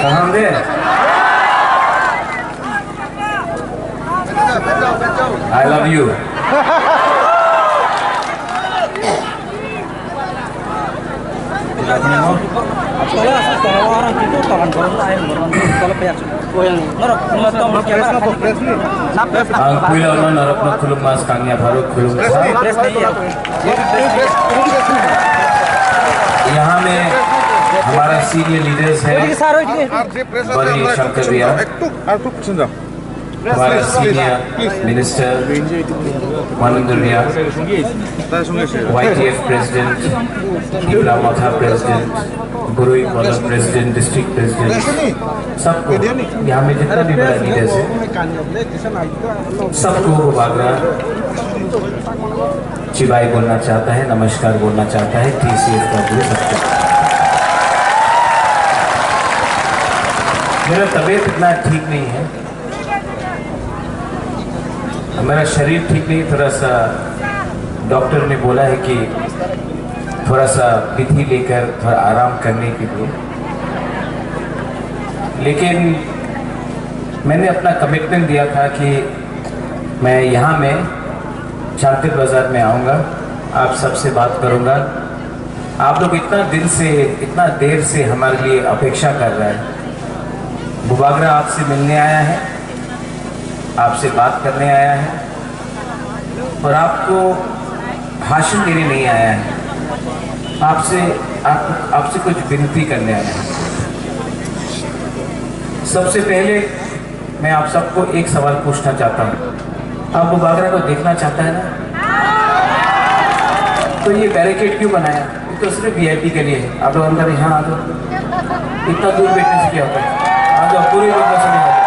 कहाँ दे? I love you. यहाँ में हमारा सीनियर लीडर्स है बड़ी शंकर भैया, हमारा सीनियर मिनिस्टर मानंदर भैया, YTF प्रेसिडेंट, इब्ला मथा प्रेसिडेंट, गुरुई कॉलेज प्रेसिडेंट, डिस्ट्रिक्ट प्रेसिडेंट, सबको यहाँ में जितना भी बड़ा लीडर्स है सबको बुबागरा चिबाई बोलना चाहता है, नमस्कार बोलना चाहता है, TCF का भी सबको। मेरा तबीयत इतना ठीक नहीं है, मेरा शरीर ठीक नहीं, थोड़ा सा डॉक्टर ने बोला है कि थोड़ा सा विधि लेकर थोड़ा आराम करने के लिए, लेकिन मैंने अपना कमिटमेंट दिया था कि मैं यहाँ में शांति बाजार में आऊँगा, आप सबसे बात करूँगा। आप लोग इतना दिन से इतना देर से हमारे लिए अपेक्षा कर रहे हैं। बुबागरा आपसे मिलने आया है, आपसे बात करने आया है और आपको भाषण देने नहीं आया है, आपसे कुछ विनती करने आया है। सबसे पहले मैं आप सबको एक सवाल पूछना चाहता हूँ, आप बुबागरा को देखना चाहता है ना? तो ये बैरिकेड क्यों बनाया? ये तो सिर्फ VIP के लिए है। आप लोग अंदर यहाँ आ जाओ, इतना दूर बैठने से क्या होता है? आ जाओ, पूरी लोग बस में आ जाओ।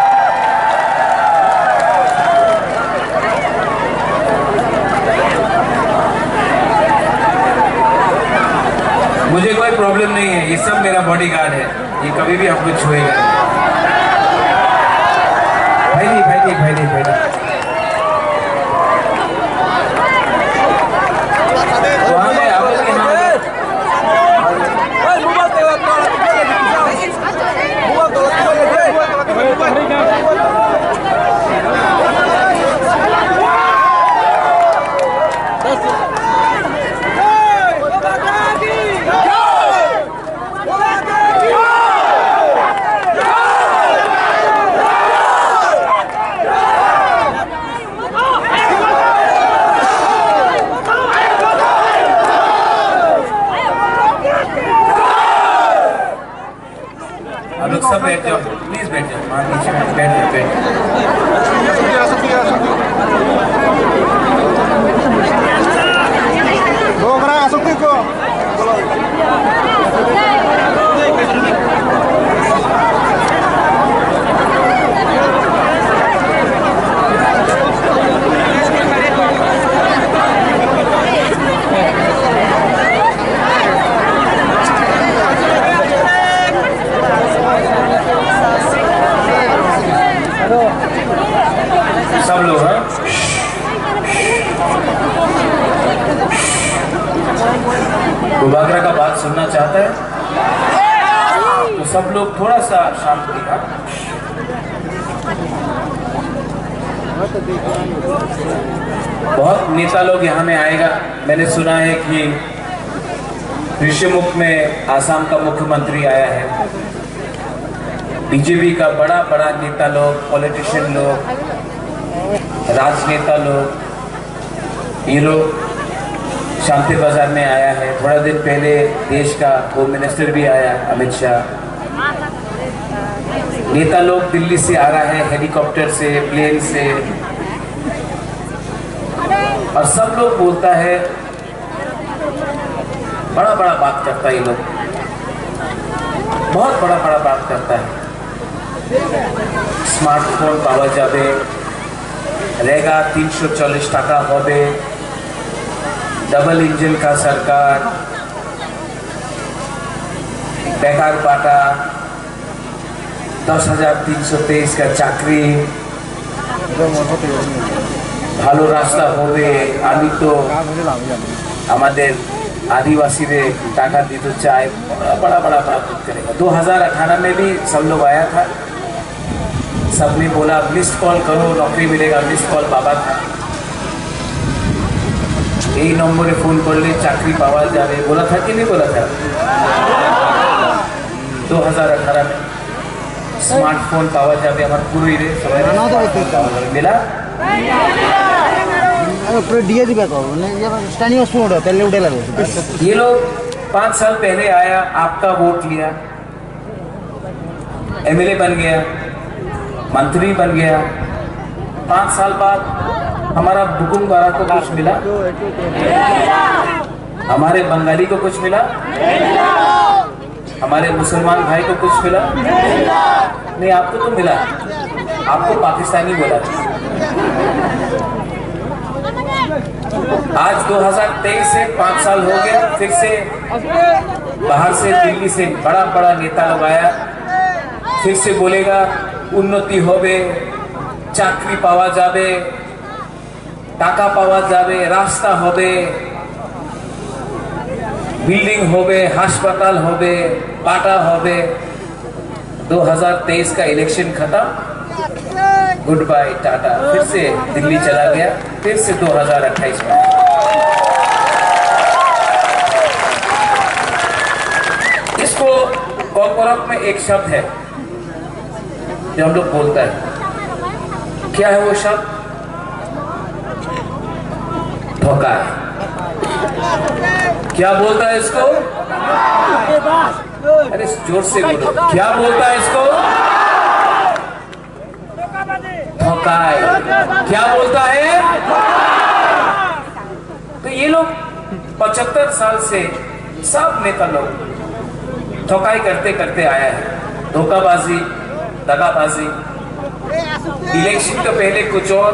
मुझे कोई प्रॉब्लम नहीं है, ये सब मेरा बॉडीगार्ड है, ये कभी भी आपको छुएगा नहीं। भाई सब बैठ जाओ, प्लीज बैठ जाओ, वहाँ नीचे बैठ सब लोग हैं। बुबागरा का बात सुनना चाहता है तो सब लोग थोड़ा सा शांत दिखा। बहुत नेता लोग यहाँ में आएगा। मैंने सुना है कि ऋषिमुख में आसाम का मुख्यमंत्री आया है, BJP का बड़ा बड़ा नेता लोग, पॉलिटिशियन लोग, राजनेता लोग, ये लोग शांति बाजार में आया है। थोड़ा दिन पहले देश का होम मिनिस्टर भी आया, अमित शाह। नेता लोग दिल्ली से आ रहा है, हेलीकॉप्टर से, प्लेन से, और सब लोग बोलता है, बड़ा बड़ा बात करता है। ये लोग बहुत बड़ा बड़ा बात करता है। स्मार्टफोन पावा जाबे, रेगा 340 टाका होबे, डबल इंजन का सरकार, बेकार पाटा, 10,323 का चाकरी, ভালো রাস্তা হবে। আমি তো আমাদের आदिवासी रे टाका दी तो चाय बड़ा बड़ा बात करेगा। 2018 में भी सब लोग आया था, सबने बोला मिस्ड कॉल करो नौकरी मिलेगा, मिस्ड कॉल बाबा था। यही नंबरे फोन कर ले चाकरी पावा जाए बोला था कि नहीं बोला था? 2018 में स्मार्टफोन पावा जाए हमारे पूरी रे मिला ये लोग 5 साल पहले आया, आपका वोट लिया, एमएलए बन गया, मंत्री बन गया। 5 साल बाद हमारा बुकुमबारा को कुछ मिला? हमारे बंगाली को कुछ मिला? हमारे मुसलमान भाई को कुछ मिला? नहीं, आपको तो मिला, आपको पाकिस्तानी बोला था। आज 2023 से 5 साल हो गया, फिर से बाहर से दिल्ली से बड़ा बड़ा नेता लोग आया, फिर से बोलेगा उन्नति होबे, चाकरी पावा जाबे, टाका पावा जाबे, रास्ता होबे, बिल्डिंग होबे, हास्पाताल होबे, पाटा होबे। 2023 का इलेक्शन खत्म, गुड बाय टाटा, फिर से दिल्ली चला गया, फिर से 2028 में। इसको कॉर्पोरेट में एक शब्द है जो हम लोग बोलता है, क्या है वो शब्द? धोखा है। क्या बोलता है इसको? अरे जोर से बोलो, क्या बोलता है इसको? धोखा है। क्या बोलता है? तो ये लोग 75 साल से सब नेता लोग धोखाई करते करते आया है, धोखाबाजी, दगाबाजी। इलेक्शन के पहले कुछ और,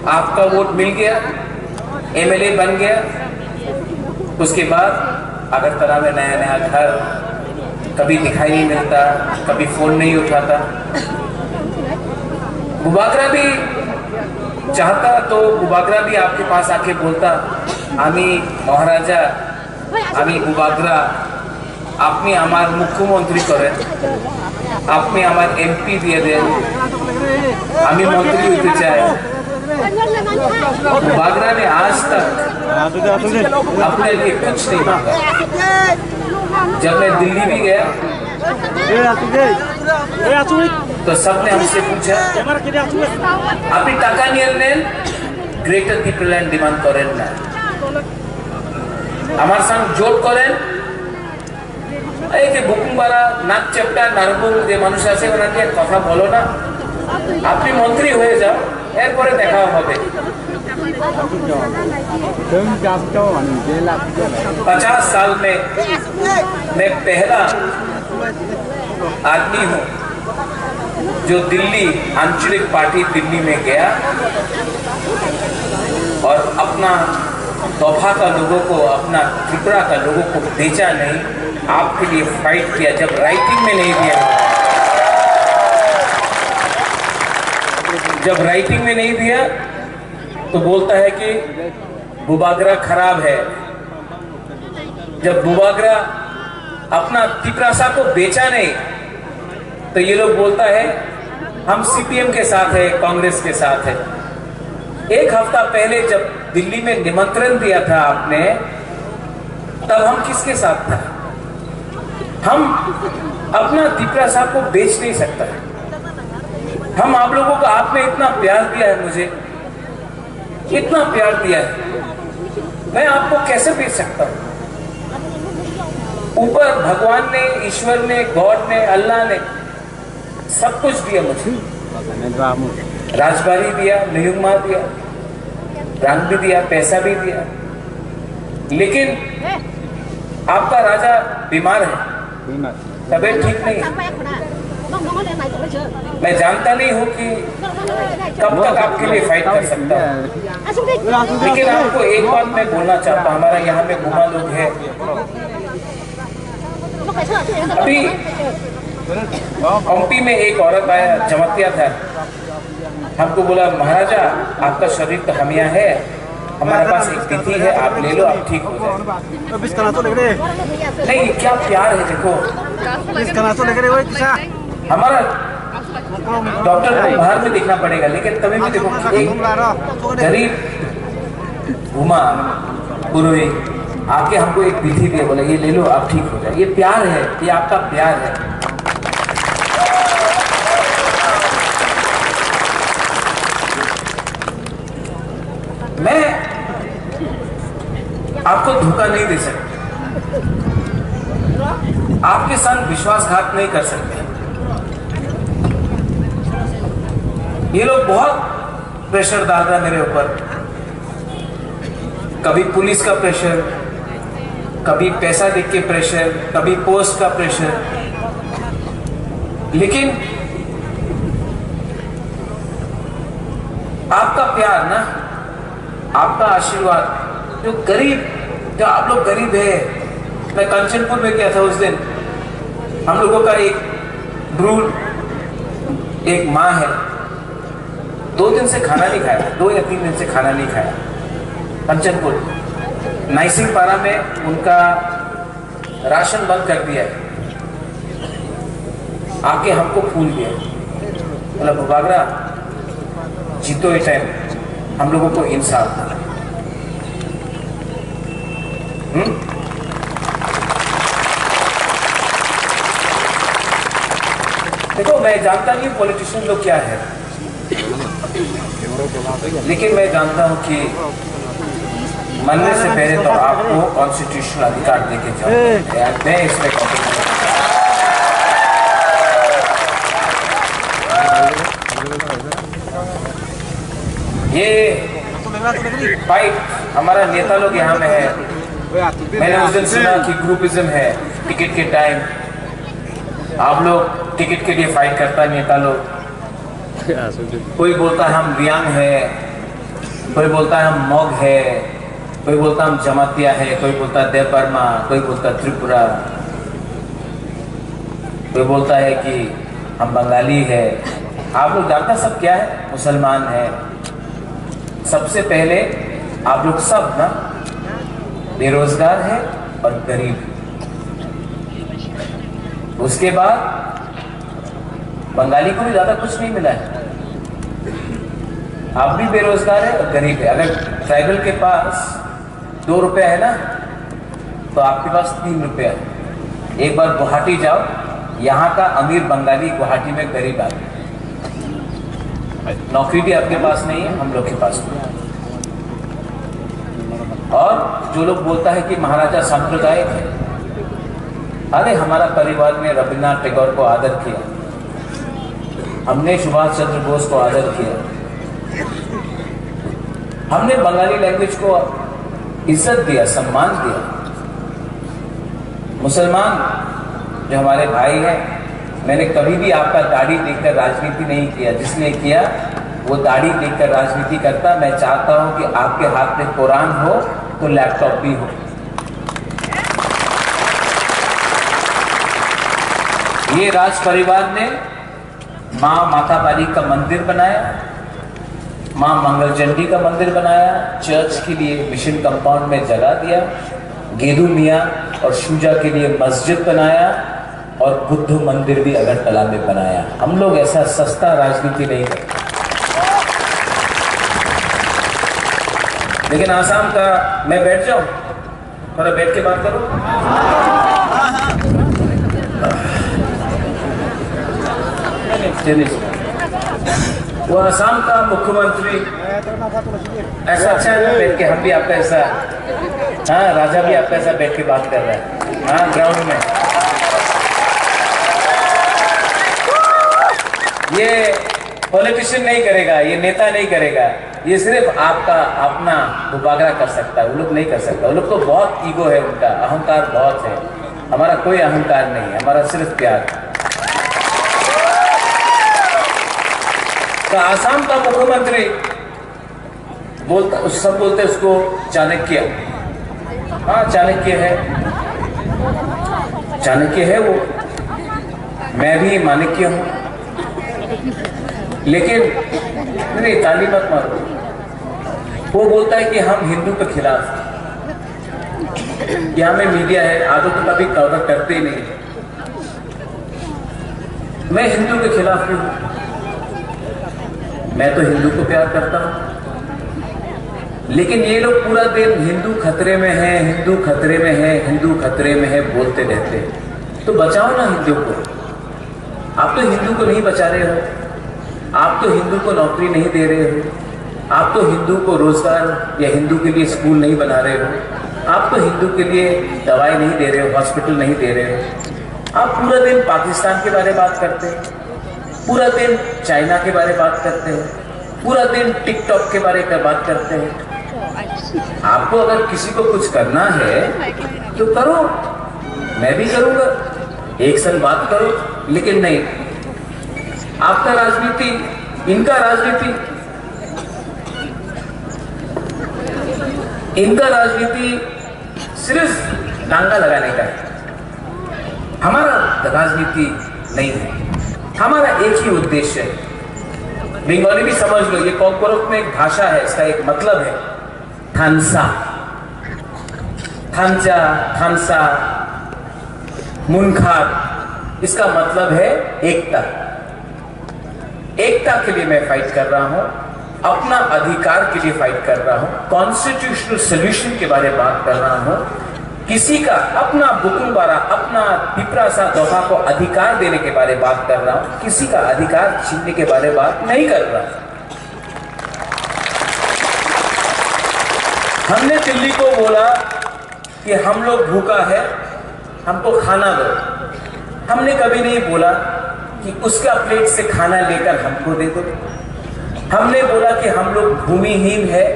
आपका वोट मिल गया, एमएलए बन गया, उसके बाद अगरतला में नया नया घर, कभी दिखाई नहीं मिलता, कभी फोन नहीं उठाता। बुबागरा भी चाहता तो बुबागरा भी आपके पास आके बोलता, आमी महाराजा, आमी बुबागरा, আপনি আমার মুখ্যমন্ত্রী করেন, আপনি আমার এমপি দিয়ে দেন, আমি মন্ত্রী হতে চাই। बुबागरा ने आज तक अपने लिए कुछ नहीं मांगा। जब मैं दिल्ली भी गया तो सबने हमसे पूछा, আপনি টাকা নিয়ে নেন, গ্রেটার পিপল্যান্ড ডিমান্ড করেন না, আমার সঙ্গে জোট করেন। এই যে বুকুমবারা, নাকচেপটা, নারবুং যে মানুষ আছে ওনাকে কথা বলো না, আপনি মন্ত্রী হয়ে যাও, এরপরে দেখা হবে। 50 साल में मैं पहला आदमी हूं जो दिल्ली आंचलिक पार्टी दिल्ली में गया और अपना तोहफा का लोगों को, अपना त्रिपुरा का लोगों को बेचा नहीं, आपके लिए फाइट किया। जब राइटिंग में नहीं दिया, जब राइटिंग में नहीं दिया तो बोलता है कि बुबागरा खराब है। जब बुबागरा अपना तिपरासा को बेचा नहीं तो ये लोग बोलता है हम सीपीएम के साथ है, कांग्रेस के साथ है। एक हफ्ता पहले जब दिल्ली में निमंत्रण दिया था आपने, तब हम किसके साथ था? हम अपना तिपरासा को बेच नहीं सकता। हम आप लोगों को, आपने इतना प्यार दिया है, मुझे इतना प्यार दिया है, मैं आपको कैसे बेच सकता हूं? ऊपर भगवान ने, ईश्वर ने, गॉड ने, अल्लाह ने सब कुछ दिया मुझे, राजबारी दिया, नियुमा दिया, रंग भी दिया, पैसा भी दिया, लेकिन आपका राजा बीमार है, तबीयत ठीक नहीं है। मैं जानता नहीं हूँ कि कब तक आपके लिए फाइट कर सकता हूँ, लेकिन आपको एक बात मैं बोलना चाहता हूँ। हमारा यहाँ में घुमा लोग है, अभी एमपी में एक औरत आया, जमतिया था, हमको बोला महाराजा आपका शरीर तो हमिया है, हमारे पास एक तिथि है, आप ले लो, आप ठीक हो जाए। नहीं, क्या प्यार है, देखो हमारा डॉक्टर को बाहर में देखना पड़ेगा, लेकिन तभी भी देखो एक गरीब घुमा पुरोहित आके हमको एक विधि दिया, बोला ये ले लो, आप ठीक हो जाए। ये प्यार है, ये आपका प्यार है। मैं आपको धोखा नहीं दे सकता, आपके साथ विश्वासघात नहीं कर सकते। ये लोग बहुत प्रेशर डाल रहे हैं मेरे ऊपर, कभी पुलिस का प्रेशर, कभी पैसा देख के प्रेशर, कभी पोस्ट का प्रेशर। लेकिन आपका प्यार ना, आपका आशीर्वाद, जो आप लोग गरीब है। मैं कंचनपुर में गया था उस दिन, हम लोगों का एक ब्रूड, एक माँ है, 2 दिन से खाना नहीं खाया, 2 या 3 दिन से खाना नहीं खाया। कंचनपुर नाइसिंग पारा में उनका राशन बंद कर दिया है। आके हमको फूल दिया, बोला बुबागरा जीतो ये टाइम, हम लोगों को इंसाफ। देखो मैं जानता नहीं पॉलिटिशियन लोग क्या है, लेकिन मैं जानता हूं कि मरने से पहले तो आपको कॉन्स्टिट्यूशनल अधिकार देके जाओ। मैं इसमें ये फाइट हमारा नेता लोग यहाँ में है। मैंने उस दिन सुना कि ग्रुपिज्म है, टिकट के टाइम आप लोग टिकट के लिए फाइट करता है नेता लोग। कोई बोलता है हम रियांग है, कोई बोलता है हम मॉग है, कोई बोलता हम जमातिया है, कोई बोलता है देवबर्मा, कोई बोलता त्रिपुरा, कोई बोलता है कि हम बंगाली है। आप लोग जानता सब क्या है? मुसलमान है। सबसे पहले आप लोग सब ना बेरोजगार है और गरीब। उसके बाद बंगाली को भी ज्यादा कुछ नहीं मिला है, आप भी बेरोजगार है और गरीब है। अगर ट्राइबल के पास 2 रुपया है ना, तो आपके पास 3 रुपया है। एक बार गुवाहाटी जाओ, यहाँ का अमीर बंगाली गुवाहाटी में गरीब आदमी, नौकरी भी आपके पास नहीं है, हम लोग के पास नहीं। और जो लोग बोलता है कि महाराजा सांप्रदायिक है, अरे हमारा परिवार ने रविन्द्रनाथ टैगोर को आदर किया, हमने सुभाष चंद्र बोस को आदर किया, हमने बंगाली लैंग्वेज को इज्जत दिया, सम्मान दिया। मुसलमान जो हमारे भाई हैं, मैंने कभी भी आपका दाढ़ी देखकर राजनीति नहीं किया, जिसने किया वो दाढ़ी देखकर राजनीति करता। मैं चाहता हूं कि आपके हाथ में कुरान हो तो लैपटॉप भी हो। ये राज परिवार ने माँ माता बाली का मंदिर बनाया, माँ मंगलचंडी का मंदिर बनाया, चर्च के लिए मिशन कंपाउंड में जगह दिया, गेदू मियाँ और शुजा के लिए मस्जिद बनाया और बुद्ध मंदिर भी अगरतला में बनाया। हम लोग ऐसा सस्ता राजनीति नहीं करते। लेकिन आसाम का, मैं बैठ जाऊं, थोड़ा बैठ के बात करूं। वो आसाम का मुख्यमंत्री ऐसा अच्छा है बैठ के, हम भी आपका ऐसा, हाँ राजा भी आपका ऐसा बैठ के बात कर रहा है, हाँ ग्राउंड में। ये पॉलिटिशियन नहीं करेगा, ये नेता नहीं करेगा, ये सिर्फ आपका अपना मुबागरा कर सकता है, वो लोग नहीं कर सकता। वो लोग तो बहुत ईगो है, उनका अहंकार बहुत है। हमारा कोई अहंकार नहीं है, हमारा सिर्फ प्यार। तो आसाम का मुख्यमंत्री बोलता, सब बोलते उसको चाणक्य। हाँ चाणक्य है, चाणक्य है वो, मैं भी माणिक्य हूं। लेकिन नहीं, ताली मत मारो, वो बोलता है कि हम हिंदू के खिलाफ हैं। यहाँ में मीडिया है, आदो तो कभी कवर करते ही नहीं। मैं हिंदू के खिलाफ क्यों हूं? मैं तो हिंदू को प्यार करता हूं। लेकिन ये लोग पूरा दिन हिंदू खतरे में है, हिंदू खतरे में है, हिंदू खतरे में है बोलते रहते हैं। तो बचाओ ना हिंदू को। आप तो हिंदू को नहीं बचा रहे हो, आप तो हिंदू को नौकरी नहीं दे रहे हो, आप तो हिंदू को रोजगार या हिंदू के लिए स्कूल नहीं बना रहे हो, आप तो हिंदू के लिए दवाई नहीं दे रहे हो, हॉस्पिटल नहीं दे रहे हो। आप पूरा दिन पाकिस्तान के बारे में बात करते हैं, पूरा दिन चाइना के बारे में बात करते हैं, पूरा दिन टिकटॉक के बारे में बात करते हैं। आपको अगर किसी को कुछ करना है तो करो, मैं भी करूंगा, एक संग बात करो। लेकिन नहीं, आपका राजनीति, इनका राजनीति, इनका राजनीति सिर्फ डांगा लगाने का है। हमारा राजनीति नहीं है, हमारा एक ही उद्देश्य है। बंगाली भी समझ लो, ये कॉकरोच में एक भाषा है, इसका एक मतलब है थानसा, थानचा, थानसा, मुनखार। इसका मतलब है एकता। एकता के लिए मैं फाइट कर रहा हूं, अपना अधिकार के लिए फाइट कर रहा हूं, कॉन्स्टिट्यूशनल सोल्यूशन के बारे में बात कर रहा हूं। किसी का अपना बुकुमबारा, अपना पिपरासा दोफा को अधिकार देने के बारे में बात कर रहा हूं, किसी का अधिकार छीनने के बारे में बात नहीं कर रहा। हमने दिल्ली को बोला कि हम लोग भूखा है, हमको खाना दो। हमने कभी नहीं बोला कि उसका प्लेट से खाना लेकर हमको दे दो। हमने बोला कि हम लोग भूमिहीन है,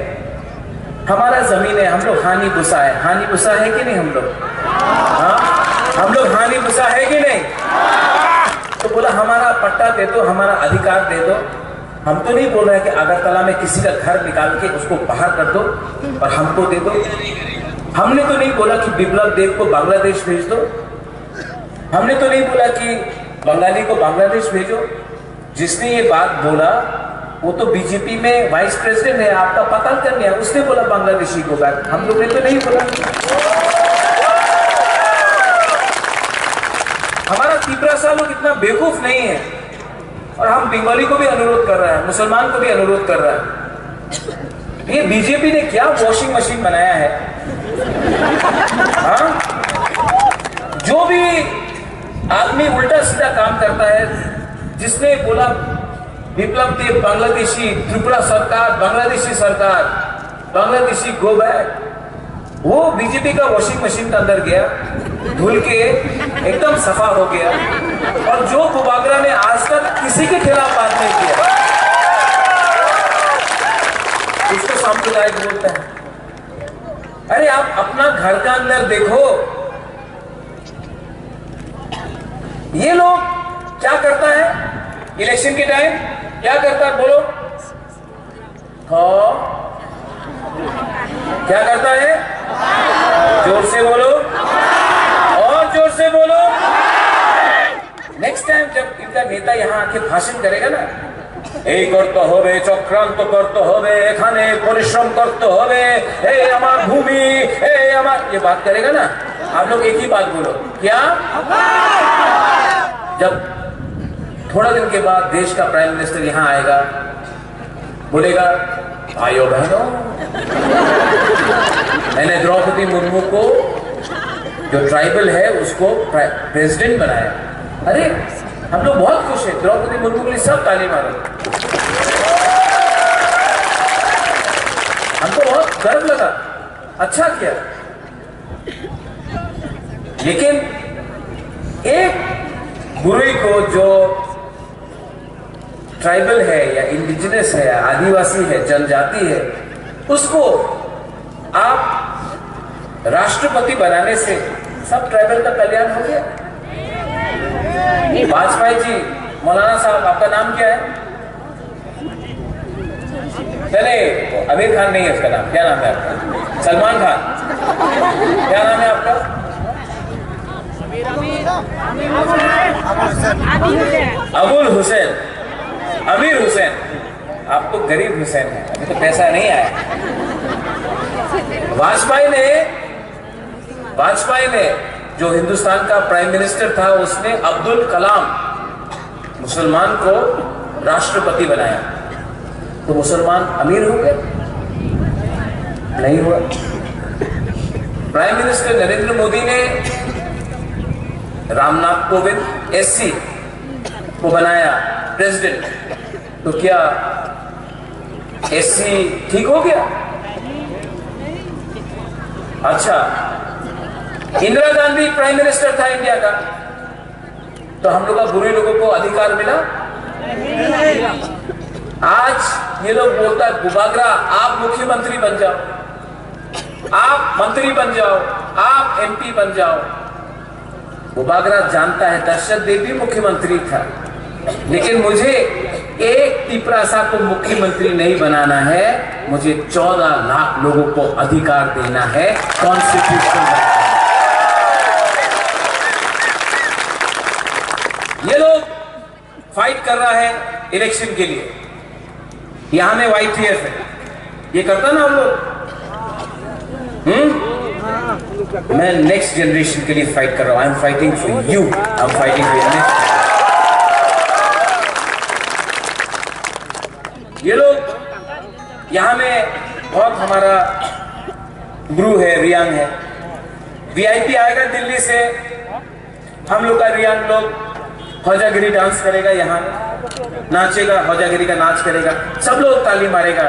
हमारा जमीन है, हम लोग हानि भूसा है। हानि भूसा है कि नहीं हम लोग? हाँ, हम लोग हानि भूसा है कि नहीं? तो बोला हमारा पट्टा दे दो, हमारा अधिकार दे दो। हम तो नहीं बोल रहे कि अगरतला में किसी का घर निकाल के उसको बाहर कर दो और हमको दे दो। हमने तो नहीं बोला कि बिप्लब देव को बांग्लादेश भेज दो। हमने तो नहीं बोला कि बंगाली को बांग्लादेश भेजो। जिसने ये बात बोला वो तो बीजेपी में वाइस प्रेसिडेंट है, आपका पता कर लिया, उसने बोला बांग्लादेशी को बैक। हम लोग ने तो नहीं बोला। हमारा तिपरासा लोग इतना बेवकूफ नहीं है। और हम बंगाली को भी अनुरोध कर रहा है, मुसलमान को भी अनुरोध कर रहा है, ये बीजेपी ने क्या वॉशिंग मशीन बनाया है? हाँ? जो भी आदमी उल्टा सीधा काम करता है, जिसने बोला विप्लव देव बांग्लादेशी, त्रिपुरा सरकार बांग्लादेशी सरकार, बांग्लादेशी गो बैक, वो बीजेपी का वॉशिंग मशीन के अंदर गया, धुल के एकदम सफा हो गया। और जो बुबागरा ने आज तक किसी के खिलाफ बात नहीं किया, उसको सांप्रदायिक बोलते हैं। अरे आप अपना घर का अंदर देखो, ये लोग क्या करता है इलेक्शन के टाइम, क्या करता है बोलो? हाँ, क्या करता है? जोर से बोलो, और जोर से बोलो। नेक्स्ट टाइम जब इनका नेता यहाँ आके भाषण करेगा ना, এই করতে হবে, চক্রান্ত করতে হবে, এখানে পরিশ্রম করতে হবে, এই আমার ভূমি, এই আমার, ये बात करेगा ना, आप लोग एक ही बात बोलो, क्या? जब थोड़ा दिन के बाद देश का प्राइम मिनिस्टर यहाँ आएगा, बोलेगा भाइयों बहनों, मैंने द्रौपदी मुर्मू को, जो ट्राइबल है, उसको प्रेसिडेंट बनाया। अरे हम लोग बहुत खुश हैं, द्रौपदी मुर्मू के लिए सब ताली मारो। हमको बहुत गर्व लगा, अच्छा किया। लेकिन एक गुरुई को, जो ट्राइबल है या इंडिजिनस है, आदिवासी है, जनजाति है, उसको आप राष्ट्रपति बनाने से सब ट्राइबल का कल्याण हो गया। वाजपेयी जी, मौलाना साहब, आपका नाम क्या है? चले, आमिर खान नहीं है उसका नाम, क्या नाम है आपका? सलमान खान। क्या नाम है आपका? अबुल हुसैन, अमीर हुसैन। आप तो गरीब हुसैन है, अभी तो पैसा नहीं आया। वाजपेयी ने जो हिंदुस्तान का प्राइम मिनिस्टर था, उसने अब्दुल कलाम मुसलमान को राष्ट्रपति बनाया, तो मुसलमान अमीर हो गए? नहीं हुआ। प्राइम मिनिस्टर नरेंद्र मोदी ने रामनाथ कोविंद एससी को बनाया प्रेसिडेंट, तो क्या एससी ठीक हो गया? अच्छा, इंदिरा गांधी प्राइम मिनिस्टर था इंडिया का, तो हम लोग का बुरे लोगों को अधिकार मिला? आज ये लोग बोलता है बुबागरा, आप मुख्यमंत्री बन जाओ, आप मंत्री बन जाओ, आप एमपी बन जाओ। बुबागरा जानता है दशरथ देव भी मुख्यमंत्री था, लेकिन मुझे एक तिपरासा को मुख्यमंत्री नहीं बनाना है, मुझे 14 लाख लोगों को अधिकार देना है कॉन्स्टिट्यूशन। ये लोग फाइट कर रहा है इलेक्शन के लिए, यहां में YTF है, ये करता ना हम लोग। मैं नेक्स्ट जनरेशन के लिए फाइट कर रहा हूं। I am fighting for you, I am fighting for next. ये लोग यहां में बहुत हमारा गुरु है, रियांग है, VIP आएगा दिल्ली से, हम लोग का रियांग लोग हौजागिरी डांस करेगा, यहाँ नाचेगा, हौजागिरी का नाच करेगा, सब लोग ताली मारेगा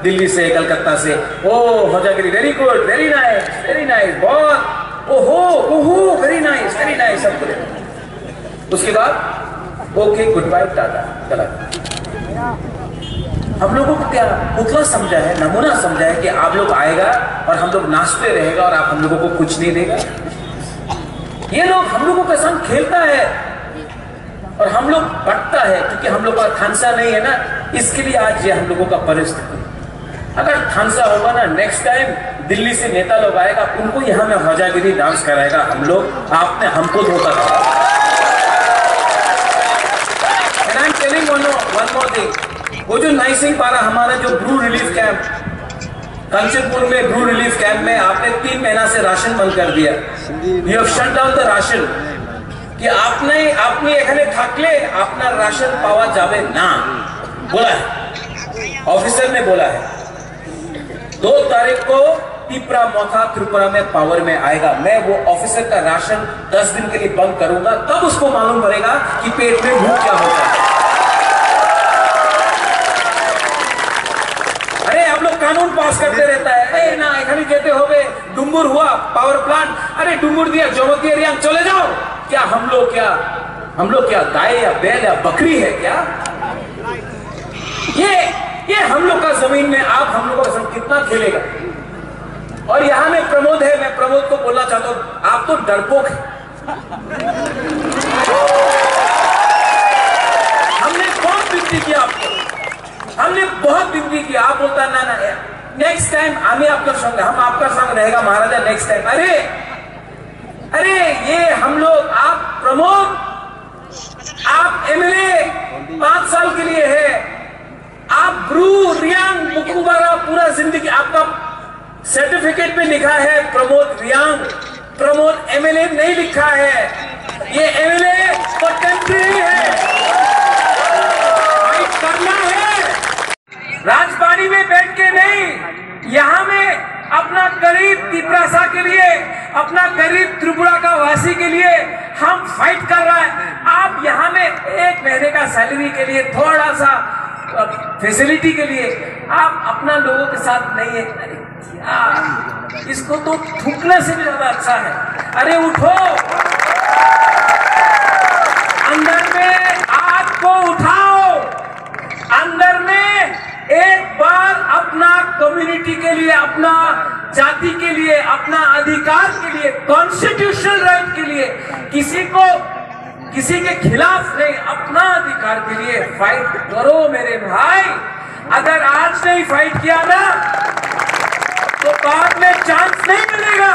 दिल्ली से, कलकत्ता से। ओ हौजागिरी वेरी गुड, वेरी नाइस, बहुत ओहो ओहो वेरी नाइस, सब बोले। उसके बाद ओके गुड बाय टाटा, गलत। हम लोगों को क्या पुतला समझा है, नमूना समझा है कि आप लोग आएगा और हम लोग नाचते रहेगा और आप हम लोगों को कुछ नहीं देगा। ये लोग हम लोगों के साथ खेलता है और हम लोग बटता है, क्योंकि हम लोग का थानसा नहीं है ना, इसके लिए आज ये हम लोगों का परिस्थिति। अगर थानसा होगा ना, नेक्स्ट टाइम दिल्ली से नेता लोग आएगा, उनको यहाँ में हौजागिरी डांस कराएगा हम लोग, आपने हमको धोखा दिया। And I'm telling one more thing, वो जो नाइसिंग पारा हमारा जो ब्रू रिलीफ कैंप कंचनपुर में, ब्रू रिलीफ कैंप में आपने 3 महीना से राशन बंद कर दिया। You have shut down the ration, कि आपने एखाने थाकले अपना राशन पावा जावे ना, बोला है, ऑफिसर ने बोला है। 2 तारीख को तिपरा मोथा त्रिपुरा में पावर में आएगा, मैं वो ऑफिसर का राशन 10 दिन के लिए बंद करूंगा, तब उसको मालूम पड़ेगा कि पेट में भूख क्या होता है। अरे आप लोग कानून पास करते रहता है, ना एखाने कहते हो गए डुम्बुर हुआ पावर प्लांट, अरे डुम्बुर दिया जोमती एरिया चले जाओ। क्या हम लोग क्या गाय या बैल या बकरी है क्या? ये हम लोग का जमीन में आप हम लोग का कितना खेलेगा? और यहां में प्रमोद है, मैं प्रमोद को बोलना चाहता हूं, आप तो डरपोक है। हमने बहुत विनती की आपको, हमने बहुत विनती की, आप बोलता ना नेक्स्ट टाइम हमें आपका संग, हम आपका संग रहेगा महाराजा नेक्स्ट टाइम। अरे ये हम लोग, आप प्रमोद, आप MLA 5 साल के लिए है, आप ब्रू रियांग मुकुबारा पूरा जिंदगी, आपका सर्टिफिकेट में लिखा है प्रमोद रियांग, प्रमोद MLA नहीं लिखा है, ये MLA तो टेम्परेरी है, फाइट करना है राजबाड़ी में बैठ के नहीं, यहां में अपना गरीब तिपरासा के लिए, अपना गरीब त्रिपुरा का वासी के लिए हम फाइट कर रहा है। आप यहाँ में 1 महीने का सैलरी के लिए, थोड़ा सा फैसिलिटी के लिए आप अपना लोगों के साथ नहीं है। अरे क्या, इसको तो थूकने से भी ज्यादा अच्छा है। अरे उठो, अंदर में आग को उठाओ, अंदर में एक बार अपना कम्युनिटी के लिए, अपना जाति के लिए, अपना अधिकार के लिए, कॉन्स्टिट्यूशनल राइट के लिए, किसी के खिलाफ नहीं, अपना अधिकार के लिए फाइट करो मेरे भाई। अगर आज नहीं फाइट किया ना तो बाद में चांस नहीं मिलेगा।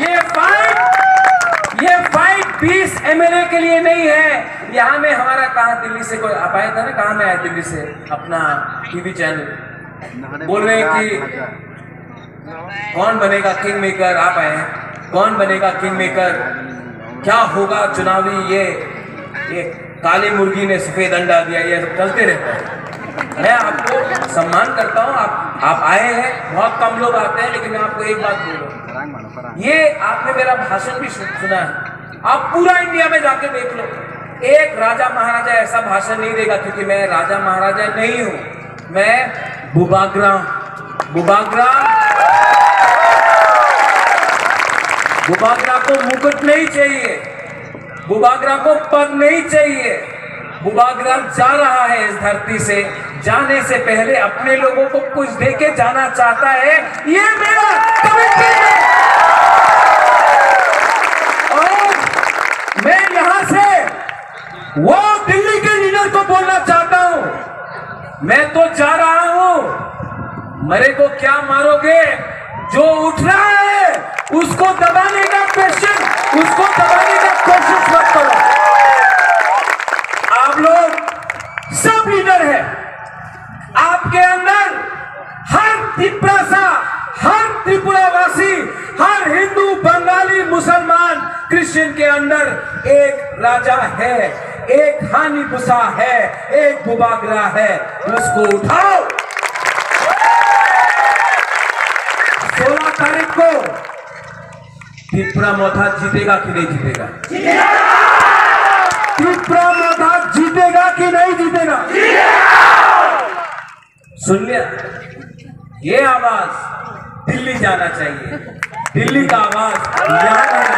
ये फाइट 20 MLA के लिए नहीं है। यहाँ में हमारा कहा दिल्ली से कोई आप आया था ना, कहाँ में आया दिल्ली से, अपना TV चैनल बोल रहे हैं कि कौन बनेगा किंग मेकर? आप आए हैं, कौन बनेगा किंग मेकर? क्या होगा चुनावी? ये काली मुर्गी ने सफेद अंडा दिया, ये सब चलते रहता है। मैं आपको सम्मान करता हूँ, आप आए हैं, बहुत कम लोग आते हैं, लेकिन मैं आपको एक बात बोलूँ, ये आपने मेरा भाषण भी सुना है, आप पूरा इंडिया में जाके देख लो, एक राजा महाराजा ऐसा भाषण नहीं देगा, क्योंकि मैं राजा महाराजा नहीं हूं, मैं बुबागरा को मुकुट नहीं चाहिए, बुबागरा को पद नहीं चाहिए। बुबागरा जा रहा है इस धरती से, जाने से पहले अपने लोगों को कुछ देके जाना चाहता है, ये मेरा कमिटमेंट है। और मैं यहां से वो दिल्ली के लीडर को बोलना चाहता हूं, मैं तो जा रहा हूं, मेरे को क्या मारोगे? जो उठ रहा है उसको दबाने का कोशिश मत करो। आप लोग सब लीडर हैं, आपके अंदर हर त्रिपुरावासी, हर हिंदू, बंगाली, मुसलमान, क्रिश्चियन के अंदर एक राजा है, एक हानिपुसा है, एक बुबागरा है, उसको उठाओ। 16 तारीख को त्रिपुरा जीतेगा कि नहीं जीतेगा? त्रिपुरा जीतेगा कि नहीं जीतेगा? सुन लिया? ये आवाज दिल्ली जाना चाहिए, दिल्ली का आवाज यहां जाना है।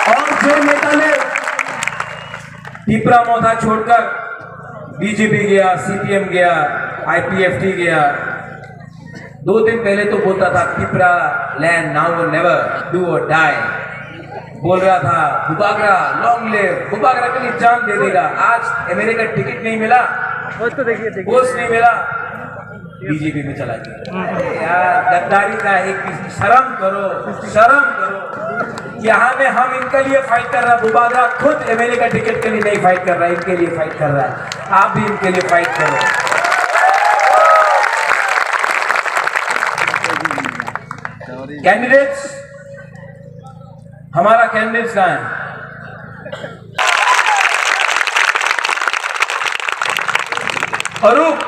और जो नेता ने त्रिपुरा छोड़कर बीजेपी गया, सीपीएम गया, आईपीएफटी गया, 2 दिन पहले तो बोलता था त्रिपुरा लैंड नाउ और नेवर, डू और डाई, बोल रहा था बुबागरा लॉन्ग लिव, बुबागरा के लिए जान दे देगा। आज अमेरिका टिकट नहीं मिला, तो देखिए पोस्ट नहीं मिला, बीजेपी में चला गया। यार गद्दारी का एक शर्म करो। यहाँ में हम इनके लिए फाइट कर रहा है, बुबागरा खुद अमेरिका टिकट के लिए नहीं फाइट कर रहा है, इनके लिए फाइट कर रहा है। आप भी इनके लिए फाइट करो। कैंडिडेट्स, हमारा कैंडिडेट्स कहाँ है? अरूप